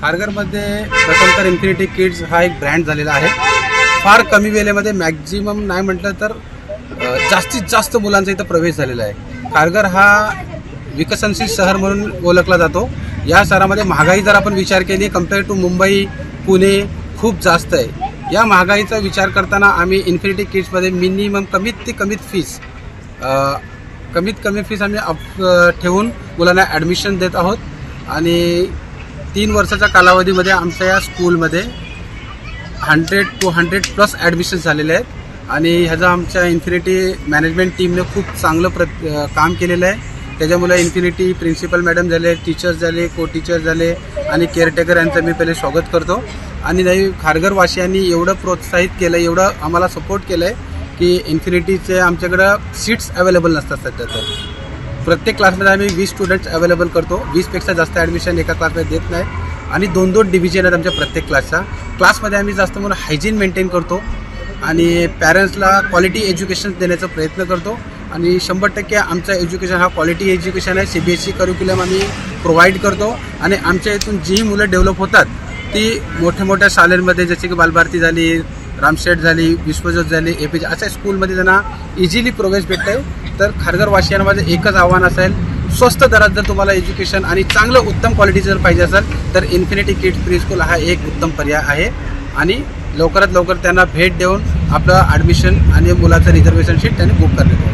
खारघरमध्ये प्रथम तर infinity kids हा एक ब्रँड झालेला आहे. फार कमी वेळेमध्ये मॅक्झिमम नाही म्हटलं तर जास्तीत जास्त मुलांचा इथं प्रवेश झालेला आहे. खारघर हा विकसनशील शहर म्हणून ओळखला जातो. या शहरामध्ये महागाई जर आपण विचार केली कम्पेअर टू मुंबई पुणे खूप जास्त आहे. या महागाईचा विचार करताना आम्ही इन्फिनिटी किड्समध्ये मिनिमम कमीत कमी फीस आम्ही ठेवून मुलांना ॲडमिशन देत आहोत. आणि 3 वर्षाच्या कालावधीमध्ये आमच्या या स्कूलमध्ये 100 to 100+ ॲडमिशन झालेले आहेत. आणि ह्याचा आमच्या इन्फिनिटी मॅनेजमेंट टीमने खूप चांगलं काम केलेलं आहे. त्याच्यामुळे इन्फिनिटी प्रिन्सिपल मॅडम झाले, टीचर्स झाले, को टीचर्स झाले आणि केअरटेकर यांचं मी पहिले स्वागत करतो. आणि नाही खारघरवासियांनी एवढं प्रोत्साहित केलं, एवढं आम्हाला सपोर्ट केलं आहे की इन्फिनिटीचे आमच्याकडं सीट्स अवेलेबल नसतात सध्या. तर प्रत्येक क्लासमध्ये आम्ही 20 स्टुडंट्स अवेलेबल करतो. 20पेक्षा जास्त ॲडमिशन एका क्लासमध्ये देत नाही. आणि 2-2 डिव्हिजन आहेत आमच्या प्रत्येक क्लासमध्ये आम्ही जास्त म्हणून हायजीन मेंटेन करतो आणि पॅरेंट्सला क्वालिटी एज्युकेशन देण्याचा प्रयत्न करतो. आणि 100% आमचं एज्युकेशन हा क्वालिटी एज्युकेशन आहे. CBSE करिक्युलम आम्ही प्रोव्हाइड करतो. आणि आमच्या इथून जी मुलं डेव्हलप होतात ती मोठ्या शाळांमध्ये जसे की बालभारती झाली, रामशेठ झाली, विश्वज्योत झाली, APJ अशा स्कूलमध्ये त्यांना इझिली प्रवेश भेटत आहे. तर खारघरवासियांना माझं एकच आव्हान असेल, स्वस्त दरात जर तुम्हाला एज्युकेशन आणि चांगलं उत्तम क्वालिटी जर पाहिजे असेल तर इन्फिनिटी किड्स प्री स्कूल हा एक उत्तम पर्याय आहे. आणि लवकरात लवकर त्यांना भेट देऊन आपलं ॲडमिशन आणि मुलाचं रिझर्वेशन शीट त्यांनी बुक करण्यात येईल.